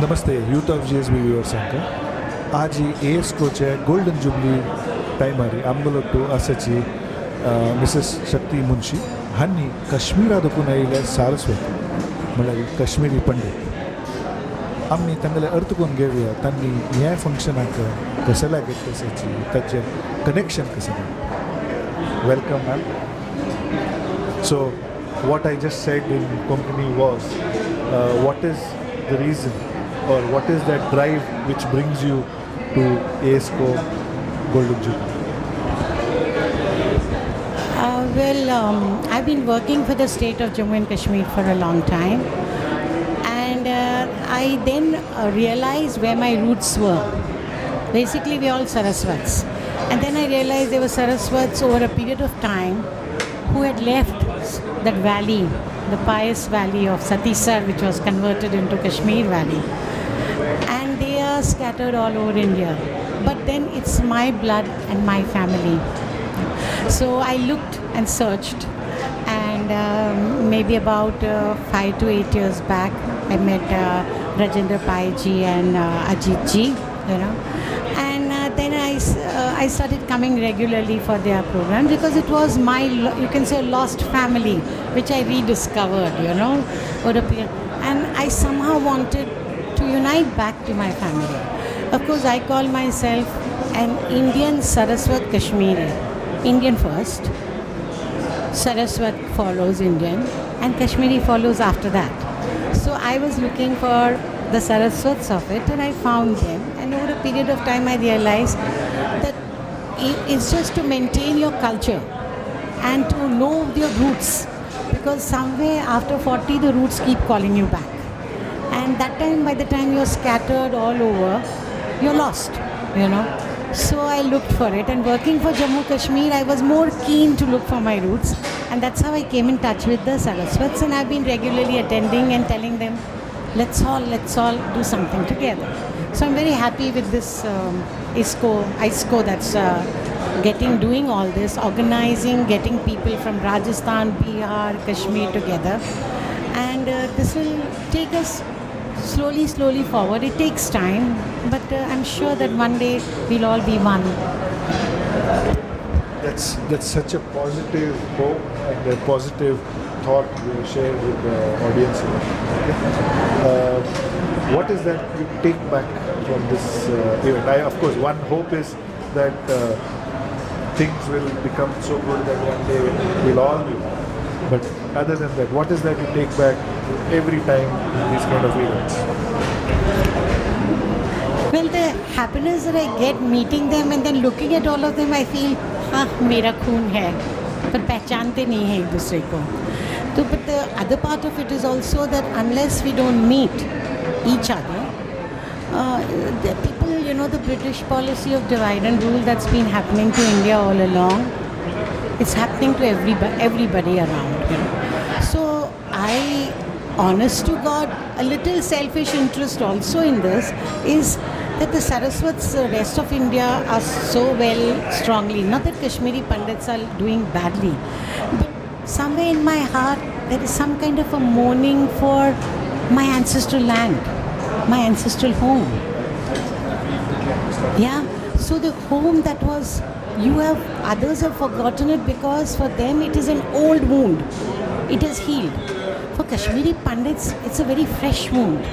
नमस्ते youth of GSB viewers आज S कोचे golden jubilee टाइमारी आमगोलोट्टू आसची मिसेस शक्ति मुंशी हन्नी काश्मीरादकून आयिल्ले सारस्वती म्हळ्यार काश्मीरी पंडित आमी तांगेले अर्थ करून घेवया तांणी ह्या फंक्शनाक कशें लागीत कशेंची ताचें कनेक्शन कशें welcome ma'am so what I just said in Konkani was what is the reason or what is that drive which brings you to ASCO Golden Jubilee? I've been working for the state of Jammu and Kashmir for a long time, and I then realized where my roots were. Basically, we are all Saraswats, and then I realized there were Saraswats over a period of time who had left that valley, the pious valley of Satisar, which was converted into Kashmir Valley. And they are scattered all over India. But then it's my blood and my family. So I looked and searched, and maybe about 5 to 8 years back, I met Rajendra Pai ji and Ajit ji, and then I started coming regularly for their program because it was my, you can say, lost family, which I rediscovered, over a period. And I somehow wanted to unite back to my family. Of course, I call myself an Indian Saraswat Kashmiri. Indian first, Saraswat follows Indian, and Kashmiri follows after that. So I was looking for the Saraswats of it, and I found them. And over a period of time, I realized that it's just to maintain your culture and to know your roots, because somewhere after 40, the roots keep calling you back. And that time, by the time you're scattered all over, you're lost, So I looked for it, and working for Jammu Kashmir, I was more keen to look for my roots, and that's how I came in touch with the Saraswats, and I've been regularly attending and telling them, let's all do something together. So I'm very happy with this ISCO that's doing all this, organizing, getting people from Rajasthan, Bihar, Kashmir together, and this will take us slowly forward. It takes time, but I'm sure that one day we'll all be one. That's such a positive hope and a positive thought you share with the audience here. What is that you take back from this event? Of course, one hope is that things will become so good that one day we'll all be one. But other than that, what is that you take back every time in these kind of events? Well, the happiness that I get meeting them and then looking at all of them, I feel, मेरा खून है, पर पहचानते नहीं हैं एक दूसरे को. But the other part of it is also that unless we don't meet each other, the people, the British policy of divide and rule that's been happening to India all along, it's happening to everybody around. So I, honest to God, a little selfish interest also in this is that the Saraswats, the rest of India are so well, strongly, not that Kashmiri Pandits are doing badly, but somewhere in my heart there is some kind of a mourning for my ancestral land, my ancestral home. Yeah, so the home that was, others have forgotten it because for them it is an old wound. It has healed. For Kashmiri Pandits, it's a very fresh wound.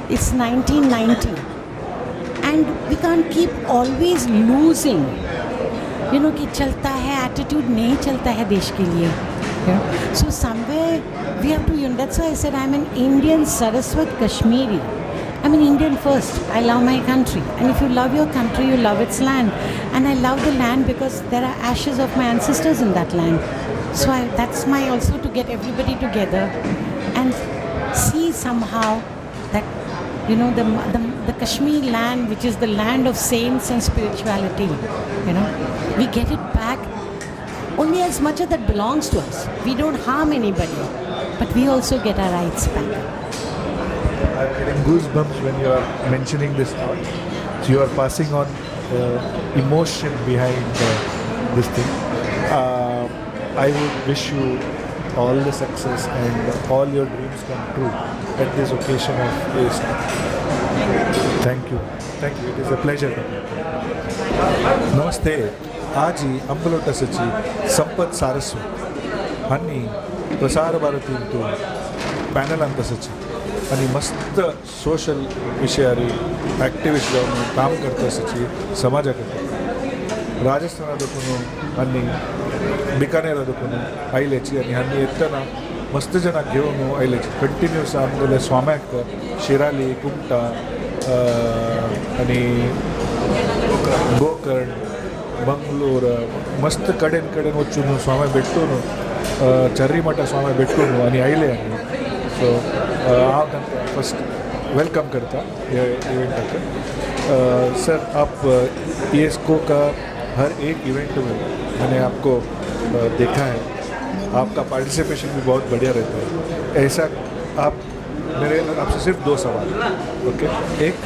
It's 1990. And we can't keep always losing. कि चलता है, attitude नहीं चलता है देश के लिए. So somewhere we have to, that's why I said I'm an Indian Saraswat Kashmiri. I'm an Indian first. I love my country. And if you love your country, you love its land. And I love the land because there are ashes of my ancestors in that land. So that's my also to get everybody together and see somehow that, the Kashmir land, which is the land of saints and spirituality, we get it back only as much as that belongs to us. We don't harm anybody, but we also get our rights back. I'm getting goosebumps when you are mentioning this thought. So you are passing on emotion behind this thing. I would wish you all the success and all your dreams come true at this occasion of ASCO. Thank you, it is a pleasure. नमस्ते. आज ही अंबलोट आसाची संपत सारस्वत हांनी प्रसार भारतींतून पॅनलांत आसाची आनी मस्त social विशयारी activist जावन काम करता आसाची समाजा खातीर राजस्थाना देखून हांनी बिकानेरा देखून आयल्याची आनी हांनी येतना मस्त जनाक घेवन आयल्याची कंटिन्यूस आमगेले स्वाम्याक शिराली कुमटा आनी गोकर्ण बंगलोर मस्त कडेन कडेन वचून स्वामी भेटून चर्रीमठा स्वामी भेटून आनी आयले आमी. सो हांव तांकां फर्स्ट वेलकम करता हे इवेंटाक. सर, आप ESCO का हर एक इवेंट में मैंने आपको देखा है, आपका पार्टिसिपेशन भी बहुत बढ़िया रहता है. ऐसा आप मेरे आपसे सिर्फ 2 सवाल. ओके, एक,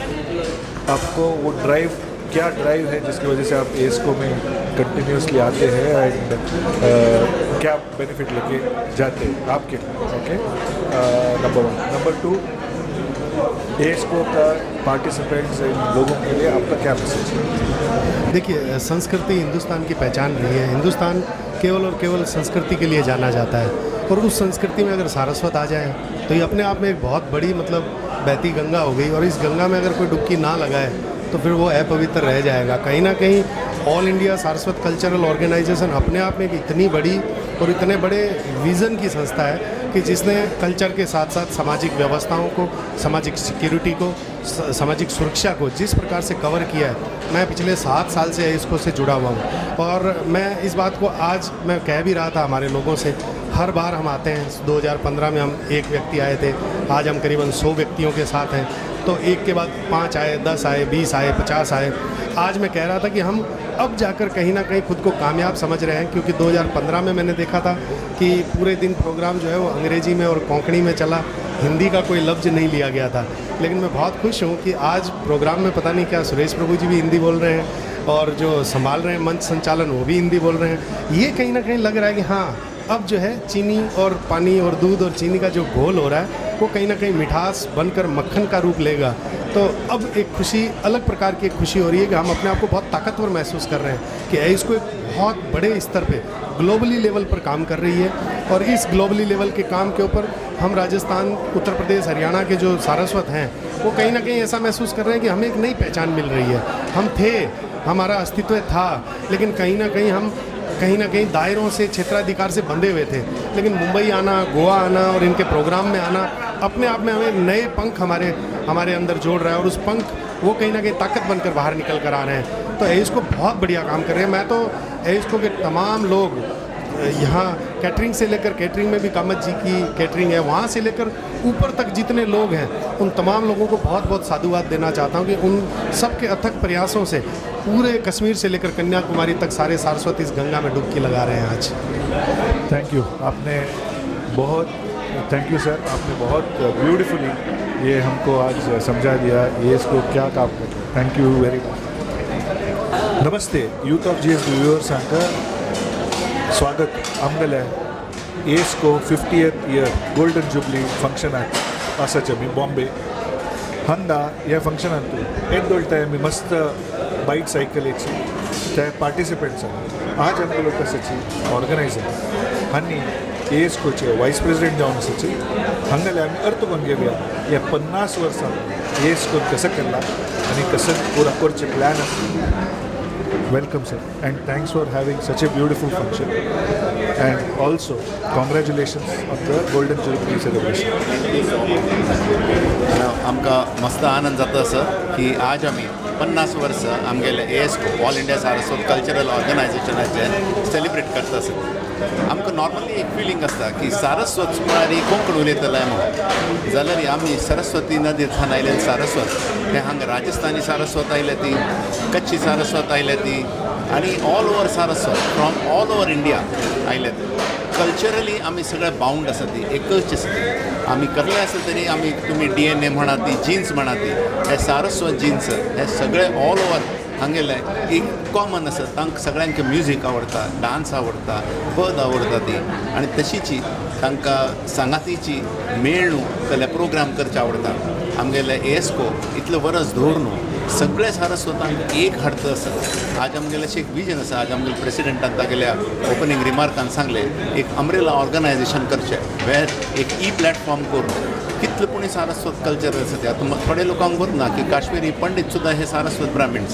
आपको वो क्या ड्राइव है जिसकी वजह से आप ESCO में कंटिन्यूसली आते हैं एंड क्या बेनिफिट लेके जाते हैं आपके लिए. Okay, number 1. नंबर 2, ESCO का पार्टिसिपेंट्स लोगों के लिए आपका क्या मैसेज है? देखिए, संस्कृति हिंदुस्तान की पहचान रही है. हिंदुस्तान केवल और केवल संस्कृति के लिए जाना जाता है, और उस संस्कृति में अगर सारस्वत आ जाए तो ये अपने आप में एक बहुत बड़ी बहती गंगा हो गई. और इस गंगा में अगर कोई डुबकी ना लगाए तो फिर वो अपवित्र रह जाएगा. कहीं ना कहीं All India Saraswat cultural organisation अपने आप में एक इतनी बड़ी और इतने बड़े विज़न की संस्था है कि जिसने कल्चर के साथ साथ सामाजिक व्यवस्थाओं को, सामाजिक सिक्योरिटी को, सामाजिक सुरक्षा को जिस प्रकार से कवर किया है. मैं पिछले 7 साल से इसको से जुड़ा हुआ हूँ, और मैं इस बात को आज मैं कह भी रहा था हमारे लोगों से. हर बार हम आते हैं. 2015 में हम 1 व्यक्ति आए थे, आज हम करीबन 100 व्यक्तियों के साथ हैं. तो एक के बाद 5 आए, 10 आए, 20 आए, 50 आए. आज मैं कह रहा था कि हम अब जाकर कहीं ना कहीं खुद को कामयाब समझ रहे हैं, क्योंकि 2015 में मैंने देखा था कि पूरे दिन प्रोग्राम जो है वो अंग्रेजी में और कोंकणी में चला, हिंदी का कोई लफ्ज़ नहीं लिया गया था. लेकिन मैं बहुत खुश हूँ कि आज प्रोग्राम में पता नहीं क्या सुरेश प्रभु जी भी हिंदी बोल रहे हैं, और जो संभाल रहे हैं मंच संचालन वो भी हिंदी बोल रहे हैं. ये कहीं ना कहीं लग रहा है कि हाँ, अब जो है चीनी और पानी और दूध और चीनी का जो घोल हो रहा है वो कहीं ना कहीं मिठास बनकर मक्खन का रूप लेगा. तो अब एक खुशी, अलग प्रकार की एक खुशी हो रही है कि हम अपने आप को बहुत ताकतवर महसूस कर रहे हैं कि इसको एक बहुत बड़े स्तर पे ग्लोबली लेवल पर काम कर रही है. और इस ग्लोबली लेवल के काम के ऊपर हम राजस्थान, उत्तर प्रदेश, हरियाणा के जो सारस्वत हैं वो कहीं ना कहीं ऐसा महसूस कर रहे हैं कि हमें एक नई पहचान मिल रही है. हम थे, हमारा अस्तित्व था, लेकिन कहीं ना कहीं दायरों से, क्षेत्राधिकार से बंधे हुए थे. लेकिन मुंबई आना, गोवा आना और इनके प्रोग्राम में आना अपने आप में हमें नए पंख हमारे अंदर जोड़ रहा है, और उस पंख वो कहीं ना कहीं ताकत बनकर बाहर निकल कर आ रहे हैं. तो ESCO बहुत बढ़िया काम कर रहे हैं. मैं तो ESCO के तमाम लोग यहाँ कैटरिंग से लेकर, कैटरिंग में भी कामत जी की कैटरिंग है, वहाँ से लेकर ऊपर तक जितने लोग हैं उन तमाम लोगों को बहुत बहुत साधुवाद देना चाहता हूँ कि उन सब के अथक प्रयासों से पूरे कश्मीर से लेकर कन्याकुमारी तक सारे सारस्वत इस गंगा में डुबकी लगा रहे हैं आज. Thank you. Thank you sir, आपने बहुत ब्यूटीफुली ये हमको आज समझा दिया ESCO क्या काम करता है. Thank you very much. नमस्ते. यूथ ऑफ GSB व्यूअर्स हांका स्वागत आमगेले ESCO 50th year golden jubilee फंक्शनाक आसाचे आमी बॉम्बे हांगा ह्या फंक्शनांतून एक दोळटा आमी मस्त बाईक सायकलीची ते पार्टिसिपेंट्स आज आमगेलो आसाची ऑर्गनायझर हांनी ESCOचे वायस प्रेसिडेंट जावन आसाची हांगेले आमी अर्थ करून घेवया ह्या 50 वर्सां ESCO कसं केला आनी कसं पुरा करचे प्लॅन आसा. Welcome sir, and thanks for having such a beautiful function, and also congratulations on the Golden Jubilee celebration. आमकां मस्त आनंद जाता सर की आज आमी 50 वर्स आमगेले ESCO all India Saraswat cultural ऑर्गनायझेशनाचे सेलिब्रेट करता सर. आमकां नॉर्मली एक फिलींग आसता की सारस्वत सुमार कोंकण उलयतले म्हणून, जाल्यार आमी सरस्वती नदींतल्यान आयले सारस्वत, ते हांगा राजस्थानी सारस्वत आयले ती, कच्छी सारस्वत आयले ती, आनी all over Saraswat from all over India आयले. कल्चरली आमी सगळे बाउंड आसा ती, एकच आसा ती. आमी कसले आसले तरी आमी तुमी DNA म्हणा ती, जिन्स म्हणा ती, हे सारस्वत जिन्स हे सगळे ऑल ओवर हांगेले एक कॉमन आसा. तांकां सगळ्यांक म्युजीक आवडटा, डान्स आवडटा, पद आवडटा ती, आनी तशीची तांकां सांगातीची मेळणूक जाल्यार प्रोग्राम करचे आवडटा. आमगेले एएसको इतले वर्स दवरून सगळे सारस्वतांक एक हाडटा आसा. आज आमगेलें अशें एक विजन आसा. आज आमगेले प्रेसिडेंटान तागेल्या ओपनिंग रिमार्कान सांगले एक अम्ब्रेला ऑर्गनायझेशन करचें वेर एक प्लॅटफॉर्म करून कितले पुणे सारस्वत कल्चर आसा ते. आतां थोडे लोकांक वरना की काश्मीरी पंडीत सुद्दां हे सारस्वत ब्राह्मीण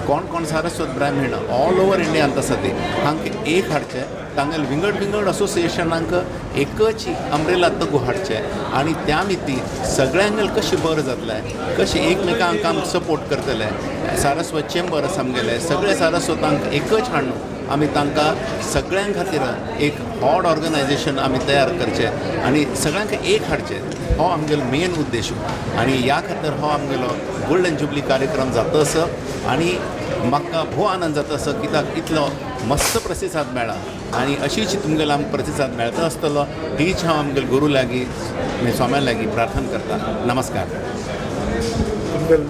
कोण कोण सारस्वत ब्राह्मीण ऑल ओवर इंडियांत आसा ती हांकां एक हाडचें. तांगेल विंगड विंगड असोसिएशनांक एकच अम्ब्रेला तगू हाडचें आनी त्या मिती सगळ्यांक कशी बरें जातलें कशी एकमेकांक आमकां सपोर्ट करतले. सारस्वत चेंबर आसा आमगेले सगळे सारस्वतांक एकच हाडून आमी तांकां सगळ्यां खातीर एक हॉड ऑर्गनायझेशन आमी तयार करचें आनी सगळ्यांक एक हाडचें हो आमगेलो मेन उद्देश. आनी ह्या खातीर हो आमगेलो गोल्डन जुबली कार्यक्रम जाता आसा आनी म्हाका भोव आनंद जाता आसा कित्याक इतलो मस्त प्रतिसाद मेळ्ळा आनी अशीच तुमगेलो आमकां प्रतिसाद मेळटा आसतलो हीच हांव आमगेले गुरू लागीं स्वाम्या लागीं प्रार्थना करता. नमस्कार. तुमगेल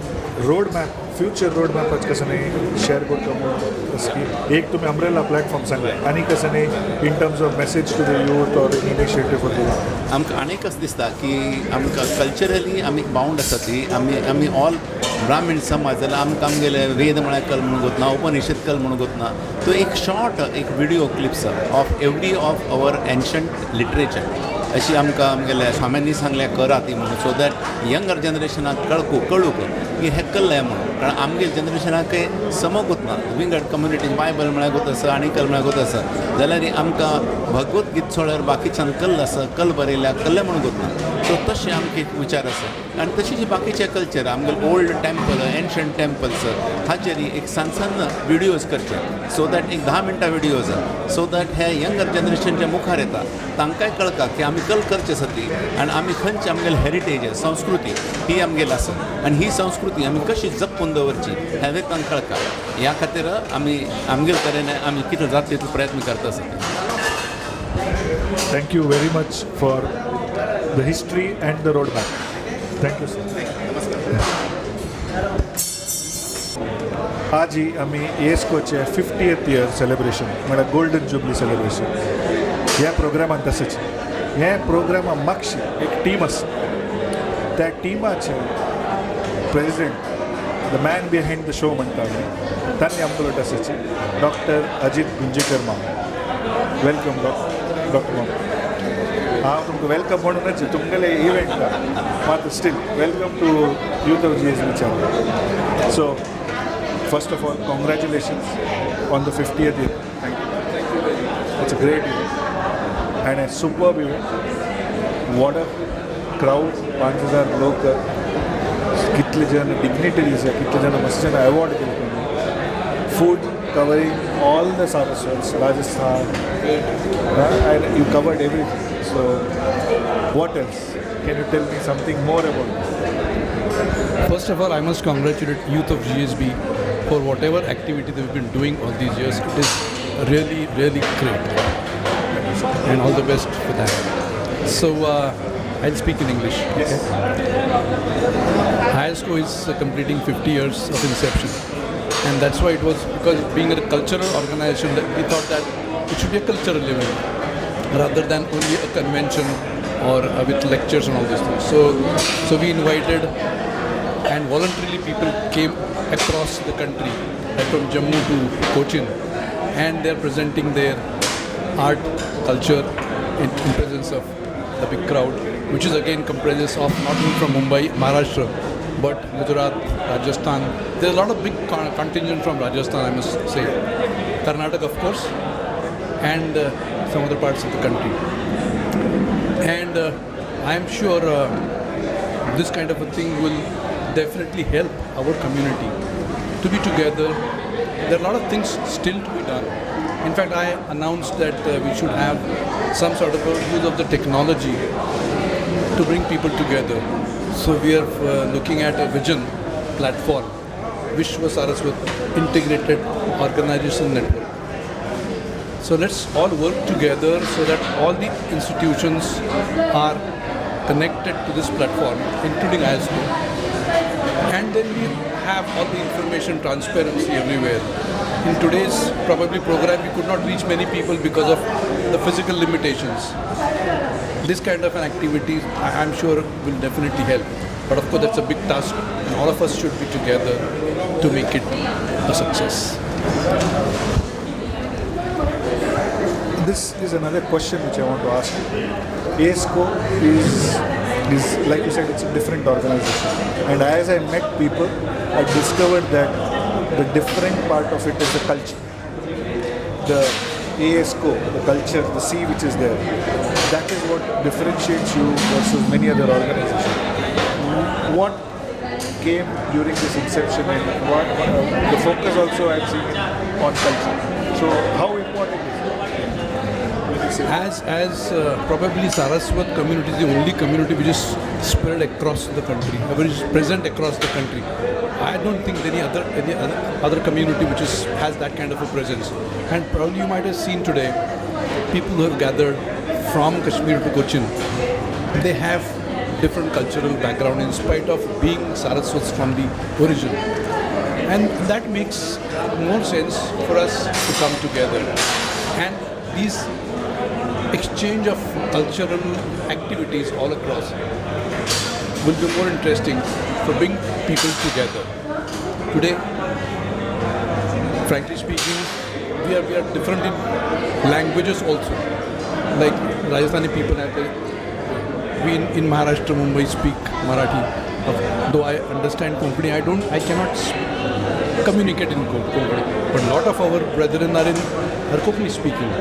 रोड मॅप फ्यूचर रोड मॅपाच कसं नाही शेअर करतो एक तुम्ही अम्ब्रेला प्लॅटफॉर्म सांगा आणि कसं नाही in terms of message to the youth or initiative for the आमकां आनीक कसं दिसता की आमकां कल्चरली आमी बावंड आसा ती आमी ऑल ब्राह्मीण समाज जाल्यार आमकां आमगेले वेद म्हळ्यार कल म्हणून गोतना उपनिषद कल म्हणून गोतना तो एक शॉर्ट एक video clips of every of our ancient literature अशी आमकां आमगेल्या स्वाम्यांनी सांगलें करा ती म्हणून सो दॅट यंगर जनरेशनाक कळूक की हें कल्लें म्हणून. कारण आमगे जनरेशनाक समक वतना विंगड कम्युनिटी बायबल म्हळ्यार गोत आसा आनी कल म्हळ्यार गोत आसा जाल्यार आमकां भगवत गीत सोडल्यार बाकीच्यान कल्ल आसा कल बरयल्या कल्लें म्हणून गोतना. सो तशें आमचे विचार आसा आनी तशी जी बाकीचे कल्चर आमगे ओल्ड टेंपल एन्शंट टेंपल्स हाचेर एक सान व्हिडियोज करचे सो दॅट एक 10 मिनटां व्हिडियोज सो दॅट हे यंगर जनरेशन जे मुखार येता तांकांय कळटा की आमी कल करचे आसा ती आनी आमी खंयची आमगेली हेरिटेज संस्कृती ही आमगेली आसा आनी ही संस्कृती आमी कशी जपून दवरची हें तांकां कळटा. ह्या खातीर आमी आमगेले तरेन आमी कितें जाता तितलो प्रयत्न करता आसा. Thank you very much for the history and the road map. Thank you sir. आज ही आम्ही एएसकोचे 50th इयर सेलिब्रेशन म्हळ्यार गोल्डन जुबली सेलिब्रेशन ह्या प्रोग्रामान तशेंच हे प्रोग्रामाक मागशी एक टीम आसा त्या टिमाचे president the man behind the show म्हणटाले तांणी आमकां तशेंच डॉक्टर अजीत गुंजेकर माम वेलकम डॉक्टर माम. हांव तुमकां वेलकम म्हणूनच तुमगेले इव्हेंटा मात still welcome to youth of GSB channel. So first of all, congratulations on the 50th year. Thank you. It's a great event and a superb event. What a crowd, 5,000 लोक कितले जन डिग्निटरीज आहे कितले जन मस्त जन अवॉर्ड केले. Food covering all the Saraswats Rajasthan and you covered everything. So what else? Can you tell me something more about it? First of all, I must congratulate youth of GSB for whatever activity they've been doing all these years. It is really, really great. And all the best for that. So, I'll speak in English. Yes. ISCO is completing 50 years of inception. And that's why it was, because being a cultural organization, that we thought that it should be a cultural event rather than only a convention or with lectures and all these things. So we invited and voluntarily people came across the country, like from Jammu to Cochin, and they're presenting their art, culture in presence of the big crowd, which is again comprises of not only from Mumbai, Maharashtra, but Gujarat, Rajasthan. There's a lot of big contingent from Rajasthan, I must say. Karnataka, of course, and some other parts of the country. And I am sure this kind of a thing will definitely help our community to be together. There are a lot of things still to be done. In fact, I announced that we should have some sort of a use of the technology to bring people together. So we are looking at a vision platform, Vishwa Saraswat Integrated Organization Network. So let's all work together so that all the institutions are connected to this platform, including ISCO. And then we have all the information transparency everywhere. In today's probably program, we could not reach many people because of the physical limitations. This kind of an activity, I'm sure, will definitely help. But of course, that's a big task, and all of us should be together to make it a success. This is another question which I want to ask you. ASCO is like you said, it's a different organization. And as I met people, I discovered that the different part of it is the culture. The ASCO, the culture, the C which is there, that is what differentiates you versus many other organizations. What came during this inception and what the focus also I'm seeing on culture. So how important is it? As probably Saraswat community is the only community which is spread across the country, which is present across the country. I don't think any other community which has that kind of a presence. And probably you might have seen today, people who have gathered from Kashmir to Cochin, they have different cultural background in spite of being Saraswats from the origin. And that makes more sense for us to come together. And these exchange of cultural activities all across will be more interesting for bringing people together. Today, frankly speaking, we are different in languages also. Like Rajasthani people we in Maharashtra, Mumbai speak Marathi. Though I understand Konkani, I cannot communicate in Konkani. But a lot of our brethren are Konkani speaking.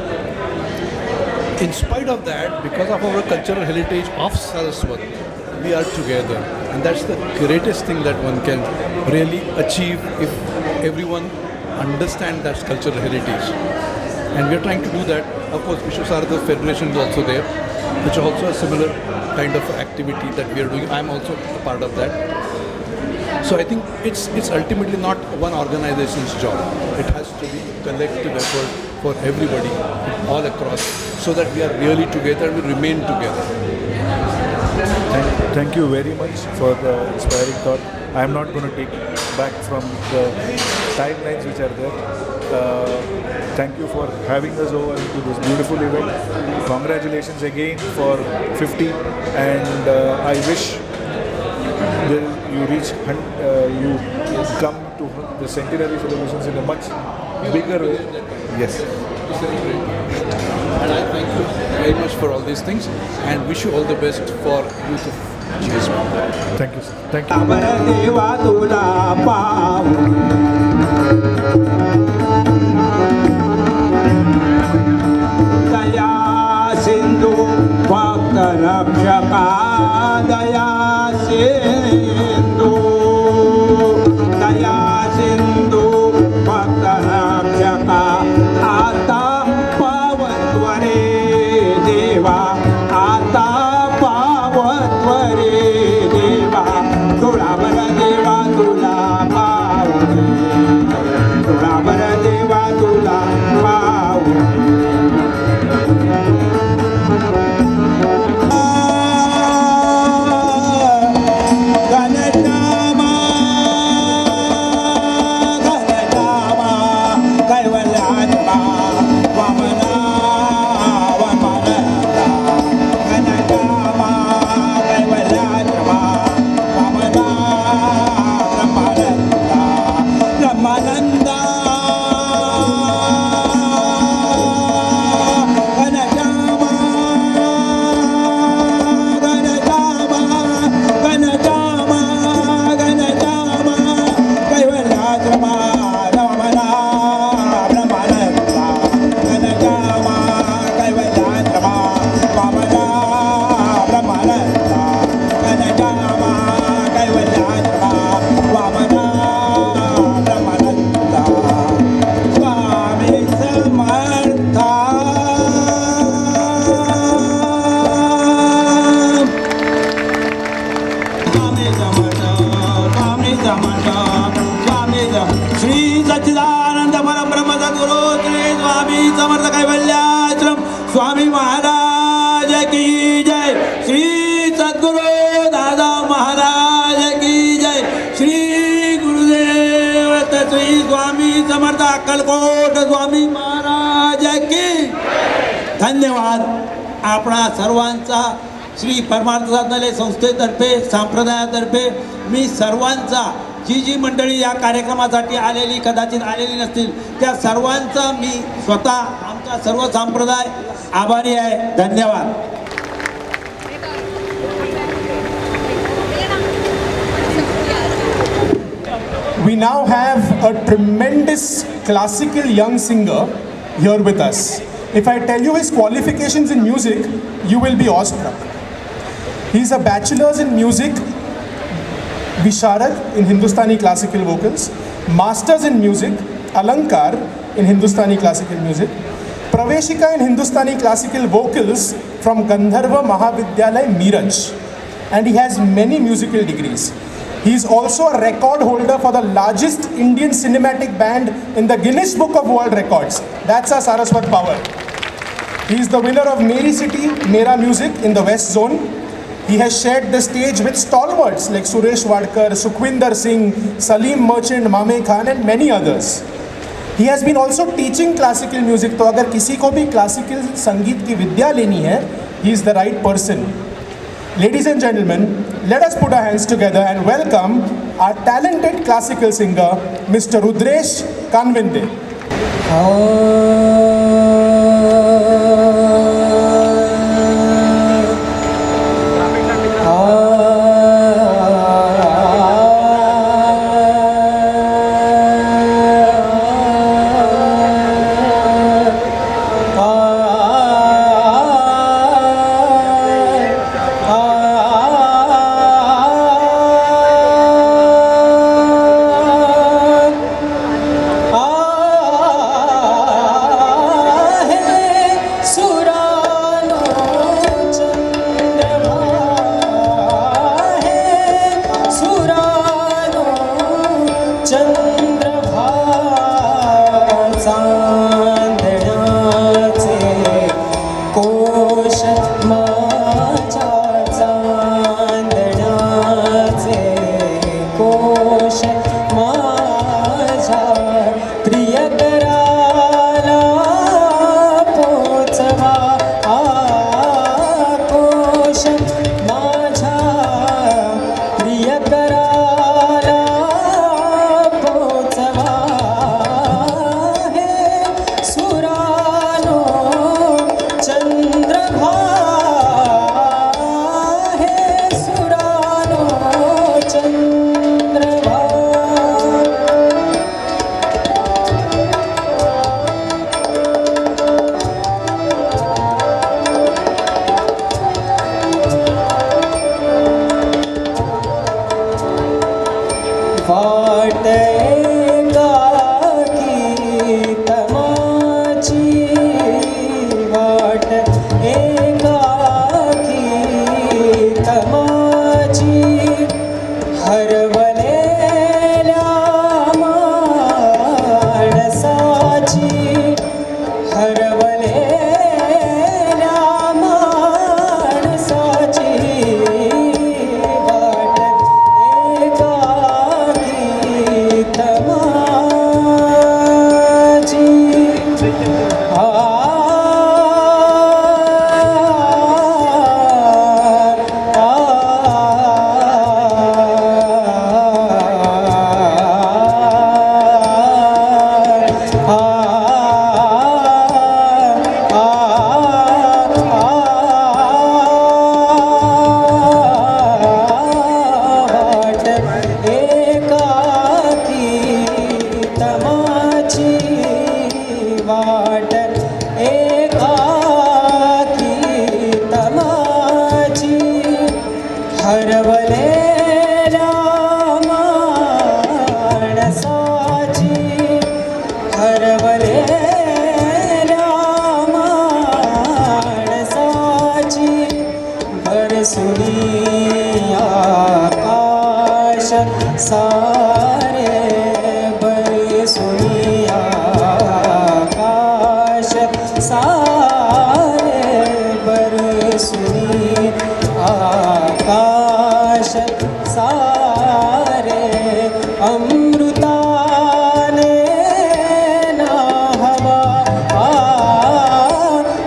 In spite of that, because of our cultural heritage of Saraswat, we are together. And that's the greatest thing that one can really achieve if everyone understands that cultural heritage. And we are trying to do that. Of course, Vishwa Sarada Federation is also there, which is also a similar kind of activity that we are doing. I'm also a part of that. So I think it's ultimately not one organization's job. It has to be a collective effort for everybody all across, so that we are really together and we remain together. Thank you very much for the inspiring thought. I am not going to take back from the timelines which are there. Thank you for having us over to this beautiful event. Congratulations again for 50, and I wish you come to the centenary celebrations in a much bigger way. Yes. And I thank you very much for all these things and wish you all the best for youth of GSB. Thank you, sir. Thank Swami Maharaj की जय, श्री सद्गुरु दादा महाराज की जय, श्री गुरुदेव श्री स्वामी समर्थ अक्कलकोट स्वामी महाराज की. धन्यवाद. आपणा सर्वांचा श्री परमार्थ साधनालय संस्थेतर्फे संप्रदायातर्फे मी सर्वांचा जी जी मंडळी या कार्यक्रमासाठी आलेली कदाचित आलेली नसतील त्या सर्वांचा मी स्वतः आमचा सर्व संप्रदाय आभारी आहे. धन्यवाद. We now have a tremendous classical young singer here with us. If I tell you his qualifications in music, you will be awestruck. He's a bachelor's in music, Visharad in Hindustani classical vocals, master's in music, Alankar in Hindustani classical music, Praveshika in Hindustani classical vocals from Gandharva Mahavidyalay, Meerut, and he has many musical degrees. He is also a record holder for the largest Indian cinematic band in the Guinness Book of World Records. That's our Saraswat power. He is the winner of Meri City, Mera Music in the West Zone. He has shared the stage with stalwarts like Suresh Wadkar, Sukhwinder Singh, Salim Merchant, Mame Khan and many others. He has been also teaching classical music. तो अगर किसी को भी classical संगीत की विद्या लेनी है, he is the right person. Ladies and gentlemen, let us put our hands together and welcome our talented classical singer, Mr. Rudresh Kanvinde.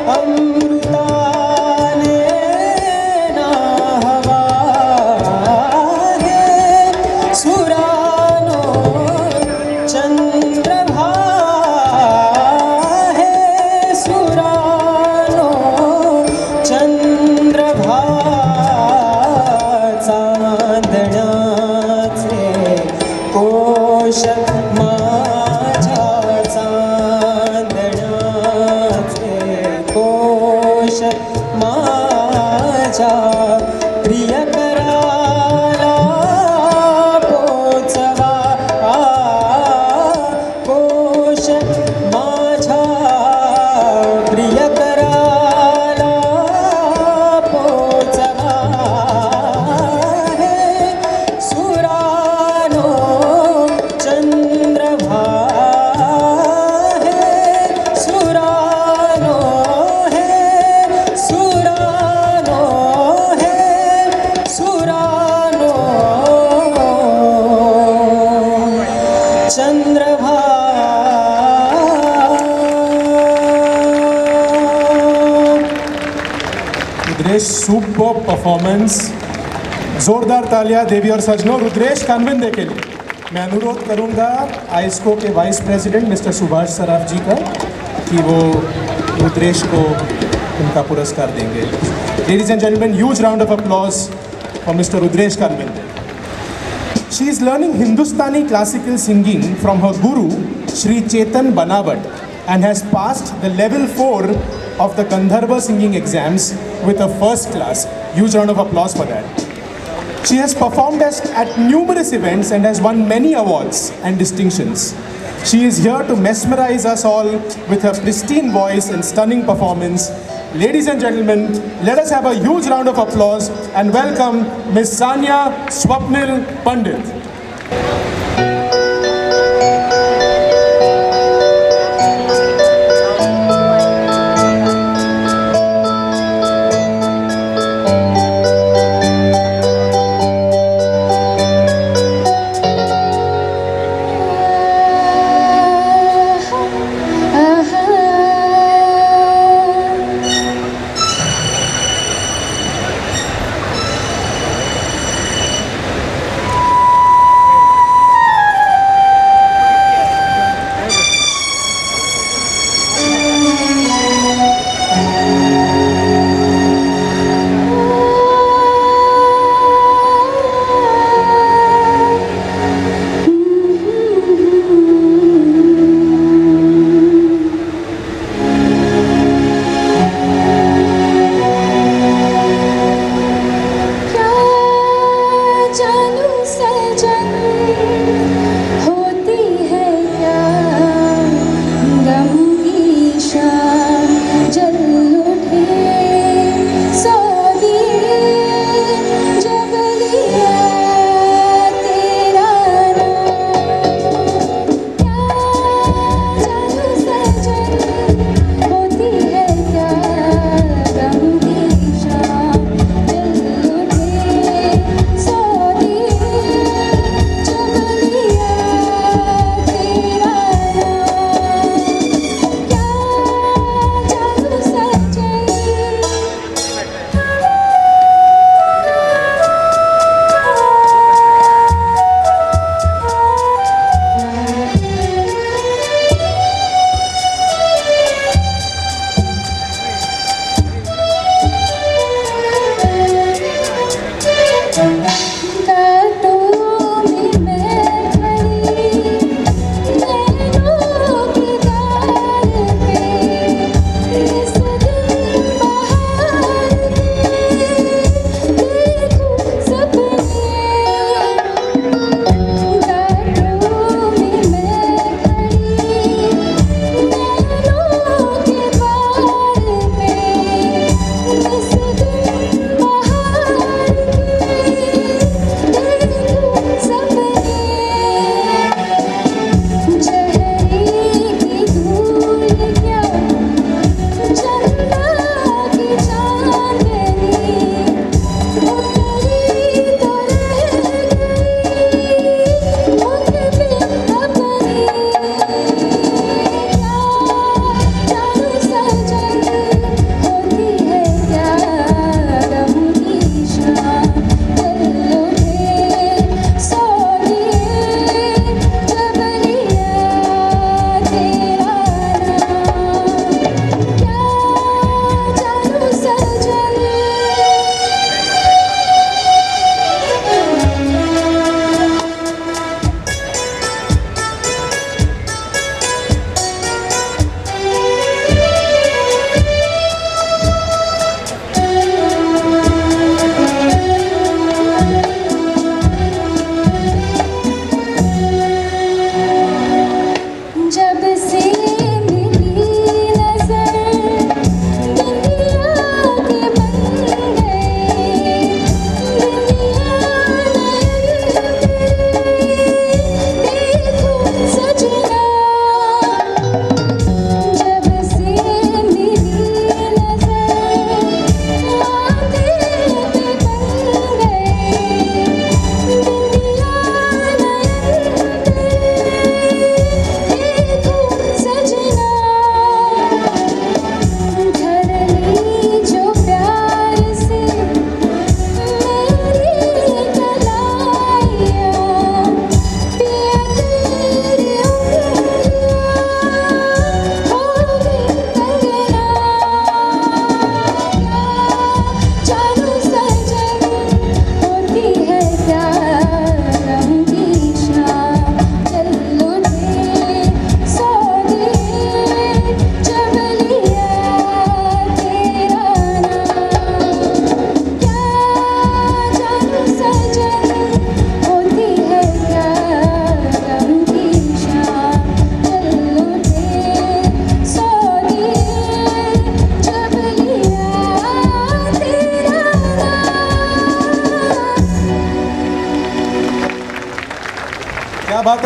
अमृताने ना कोश माझ्या चांदण्याचे कोश माझ्या प्रियकराला पोचवा कोश माझ्या प्रियकराला पोचवा हे सुरानो चंद्रभा हे सुरानो हे सुरानो हे सुरानो चंद्रभा रुद्रेश सुपर परफॉर्मेंस, जोरदार तालियां देवी और सजनों रुद्रेश कानविंदे के लिए। मैं अनुरोध करूंगा आइस्को के vice president mister Subhash Saraf ji का कि वो रुद्रेश को उनका पुरस्कार देंगे। Ladies and gentleman, huge round of applause for mister Rudresh Kanvinde. She is learning Hindustani classical singing from her guru Sri Chetan Banawat and has passed the level 4 of the Gandharva singing exams with a first class. Huge round of applause for that. She has performed at numerous events and has won many awards and distinctions. She is here to mesmerize us all with her pristine voice and stunning performance. Ladies and gentlemen, let us have a huge round of applause and welcome Ms. Sanya Swapnil Pandit.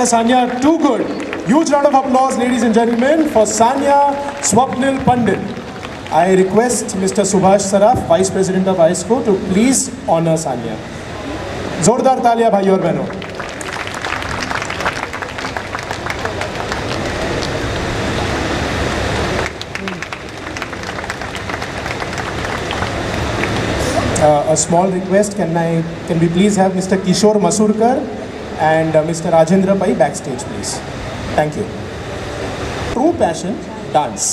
है Sanya, too good. Huge round of applause, ladies and gentlemen, for Sanya Swapnil Pandit. I request Mr. Subhash Saraf, Vice President of ISCO, to please honor Sanya. जोरदार तालियां भाई और बहनों. A small request, can we please have Mr. Kishore Masurkar and Mr. Rajendra Pai backstage, please. Thank you. True passion, dance.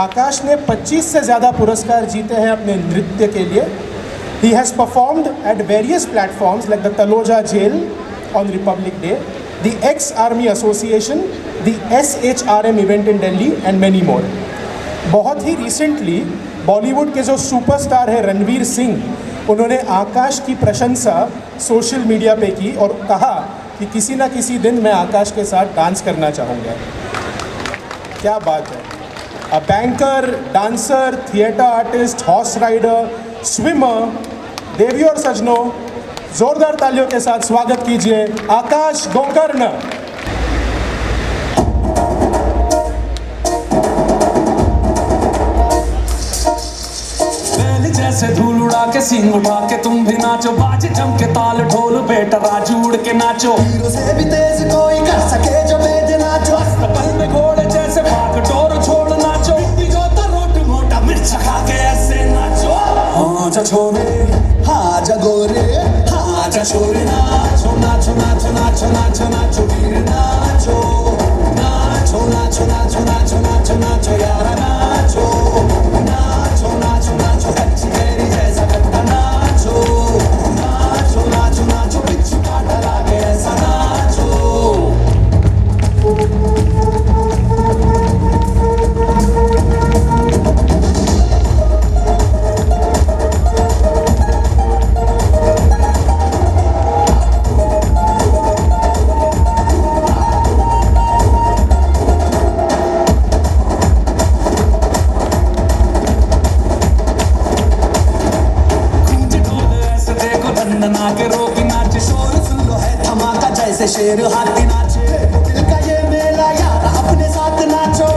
आकाश ने 25 से ज़्यादा पुरस्कार जीते हैं अपने नृत्य के लिए. He has performed at various platforms like the Taloja Jail on Republic Day, the Ex-Army Association, the SHRM event in Delhi and many more. बहुत ही रिसेंटली बॉलीवुड के जो सुपरस्टार है रणवीर सिंह, उन्होंने आकाश की प्रशंसा सोशल मीडिया पे की और कहा कि किसी ना किसी दिन मैं आकाश के साथ डांस करना चाहूँगा. क्या बात है. A banker, dancer, theatre artist, horse rider, swimmer, देवी और सजनों, जोरदार तालियों के साथ स्वागत कीजिए आकाश गोकर्ण. जैसे धूल उड़ा के सींग उठा के तुम भी नाचो, बाजे जम के ताल ढोल बेटा राजू उड़ के नाचो. हीरो से भी तेज कोई कर सके जो बेद नाचो. पल में घोड़े जैसे भाग डोर छोड़ नाचो. जो तो रोट मोटा मिर्च खा के ऐसे नाचो. हाँ जा छोरे, हाँ जा गोरे, हाँ जा छोरे, नाचो नाचो नाचो नाचो नाचो नाचो वीर नाचो. नाचो नाचो नाचो नाचो नाचो नाचो यार नाचो. नाचो नाचो नाचो अच्छी तेरी जैसा कट्टा नाचो. नाचो नाचो नाचो पिच्चू काटा लागे ऐसा नाचो. के रोकी नाचे, शोर सुन लो है धमाका जैसे शेर हाथी नाचे. दिल का ये मेला यार अपने साथ नाचो.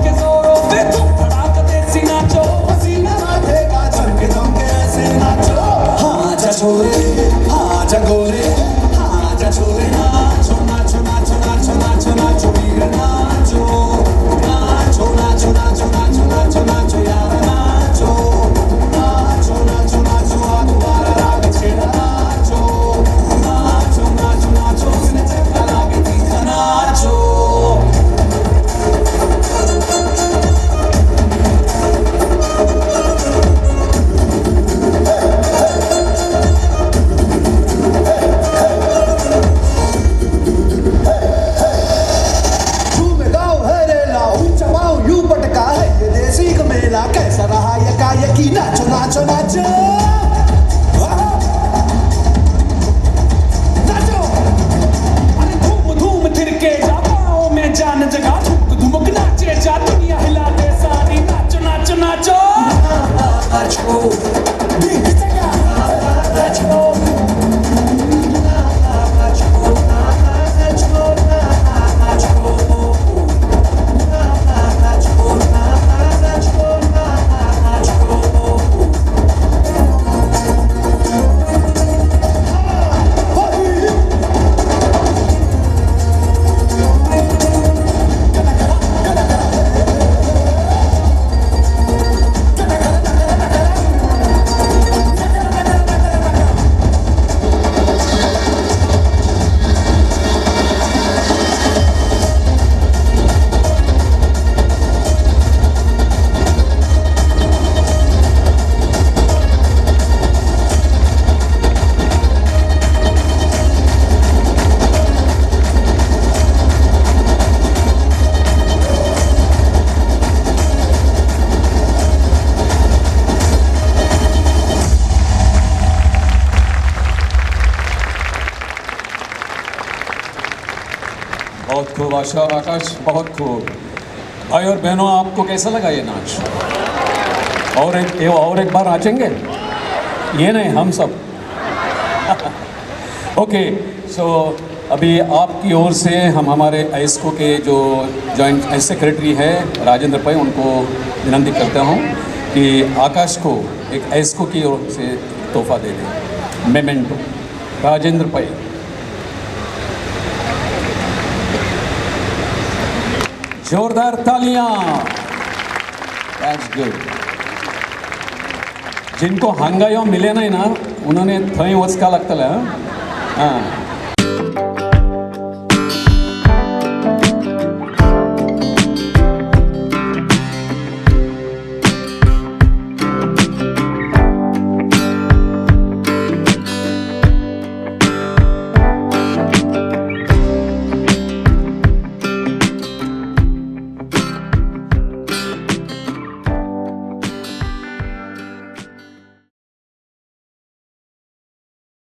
के जोरों पे तुम धड़ाका देसी नाचो. पसीना माथेगा चढ़ के तुम के ऐसे नाचो. हाँ जा छोरे, हाँ जा गोरे, हाँ जा छोरे, नाचो नाचो नाचो नाचो नाचो नाचो वीर नाचो. नाचो नाचो नाचो नाचो नाचो नाचो यार नाचो. नाचो नाचो नाचो आगुवारा राग छेड़ा नाचो. नाचो नाचो नाचो उसने चक्का लागे तीखा नाचो. झूमे गाँव है रेला, ऊंचा पाँव यूं पटका है ये देसी का मेला. कैसा रहा यकायकी नाचो नाचो नाचो. नाचो अरे धूम धूम थिरके जा, पाँव में जान जगा. धुक धुमक नाचे जा, दुनिया हिला दे सारी. नाचो नाचो नाचो. नाचो भीग जगा. नाचो बहुत खूब आशा, आकाश बहुत खूब. भाई और बहनों, आपको कैसा लगा ये नाच? और एक बार नाचेंगे? ये नहीं, हम सब. ओके, सो अभी आपकी ओर से हम हमारे एस्को के जो जॉइंट सेक्रेटरी है राजेंद्र पै, उनको विनती करता हूँ कि आकाश को एक एस्को की ओर से तोहफा दे दें, मेमेंटो। राजेंद्र पै। जोरदार तालियां। That's good. जिनको हांगायो मिले नहीं ना, उन्होंने थंय वचका लागतलें, हाँ।